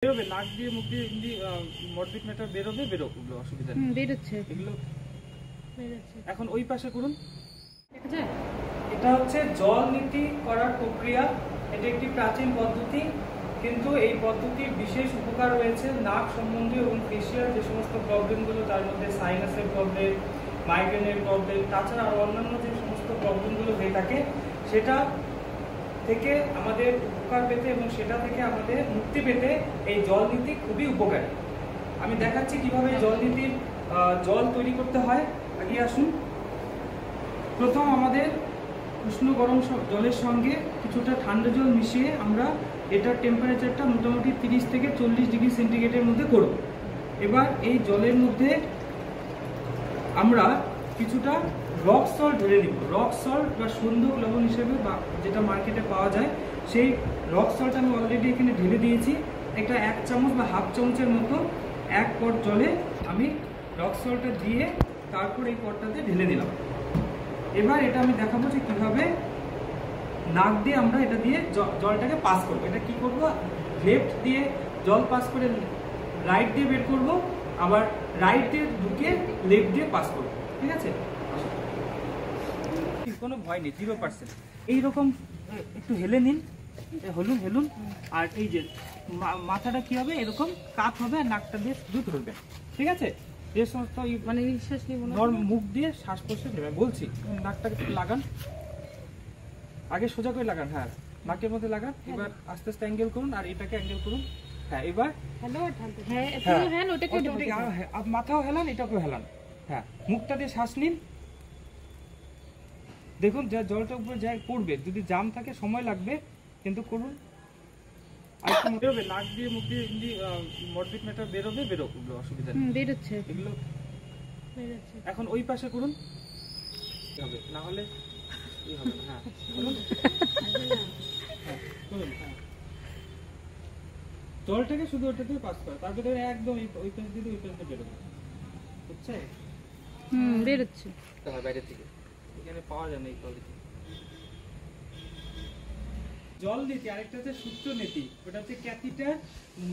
বেরোবে নাক দিয়ে মুখ দিয়ে এমনি মর্বিক ম্যাটার বেরোবে, বেরোক, এগুলো অসুবিধা নেই। বেরোচ্ছে এগুলো বেরোচ্ছে। এখন ওই পাশে করুন। দেখা যায় এটা হচ্ছে জল নীতি করার প্রক্রিয়া। এটা একটি প্রাচীন পদ্ধতি, কিন্তু এই পদ্ধতির বিশেষ উপকার রয়েছে নাক সম্বন্ধীয় এবং ফেশিয়াল যে সমস্ত প্রবলেমগুলো, তার মধ্যে সাইনাসের প্রবলেম, মাইগ্রেনের প্রবলেম, তাছাড়া আর অন্যান্য যে সমস্ত প্রবলেমগুলো হয়ে থাকে সেটা থেকে আমাদের উপকার পেতে এবং সেটা থেকে আমাদের মুক্তি পেতে এই জল নীতি খুবই উপকারী। আমি দেখাচ্ছি কিভাবে জল নীতির জল তৈরি করতে হয়। আগে আসুন। প্রথম আমাদের উষ্ণ গরম জলের সঙ্গে কিছুটা ঠান্ডা জল মিশিয়ে আমরা এটার টেম্পারেচারটা মোটামুটি 30 থেকে 40 ডিগ্রি সেন্টিগ্রেডের মধ্যে করব। এবার এই জলের মধ্যে আমরা কিছুটা রক সল্ট ঢেলে দিব। রক সল্ট বা সন্দক লবণ হিসেবে বা যেটা মার্কেটে পাওয়া যায়, সেই রক সল্ট আমি অলরেডি এখানে ঢেলে দিয়েছি। একটা 1 চামচ বা হাফ চামচের মতো এক পট জলে আমি রক সল্টটা দিয়ে তারপর এই পটটাতে ঢেলে দিলাম। এবার এটা আমি দেখাবো যে কিভাবে নাক দিয়ে আমরা এটা দিয়ে জলটাকে পাস করবো। এটা কি করব, লেফট দিয়ে জল পাস করে রাইট দিয়ে বের করব, আবার রাইট দিয়ে ঢুকে লেফট দিয়ে পাস করবো। ঠিক আছে, কোনো ভয় নেই, 0%। এইরকম একটু হেলে নিন, হেলুন। আর এই যে মাথাটা কি হবে, এরকম কাত হবে আর নাকটা দিয়ে শুধু ধরবেন। ঠিক আছে, যে সমস্ত মানে নিঃশ্বাস নিব মুখ দিয়ে শ্বাস প্রশ্বাস নেবেন। বলছি নাকটাকে লাগান, আগে সোজা করে লাগান, হ্যাঁ নাকের মধ্যে লাগান। এবার আস্তে আস্তে অ্যাঙ্গেল করুন আর এটাকে অ্যাঙ্গেল করুন। হ্যাঁ, এবার মাথাও হেলান, এটাকেও হেলান। হ্যাঁ, মুখটা দিয়ে শ্বাস নিন। দেখুন যা জলটা উপরে যায় পড়বে, যদি জাম থাকে সময় লাগবে, কিন্তু করুন। আর বেরোবে নাক দিয়ে মুখ দিয়ে এমনি মর্বিক ম্যাটার বেরোবে, বেরোক, এগুলো অসুবিধা নেই। বেরোচ্ছে এগুলো বেরোচ্ছে। এখন ওই পাশে করুন, হবে না হলে কি হবে। হ্যাঁ করুন, হ্যাঁ জলটাকে শুধু ওটা দিয়ে পাস করা, তারপরে একদম ওই পাশ দিয়ে ওই পাশ দিয়ে বেরোবে। বুঝছে? বেরোচ্ছে বাইরে থেকে, এখানে পাওয়া যায় না এই কোয়ালিটি। জল নীতি আরেকটা হচ্ছে সূত্র নীতি, ওটা হচ্ছে ক্যাথিটার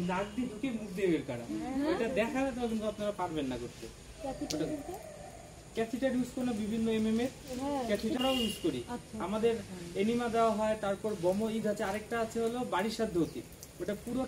নাক দিয়ে ঢুকে মুখ দিয়ে বের করা। ওটা দেখালে তো কিন্তু আপনারা পারবেন না করতে। ক্যাথিটার ইউজ করলে বিভিন্ন এমএম এর ক্যাথিটারও ইউজ করি। আমাদের এনিমা দেওয়া হয়, তারপর বম ঈদ আছে, আরেকটা আছে হলো বাড়ির সাধ্য অতি, ওটা পুরো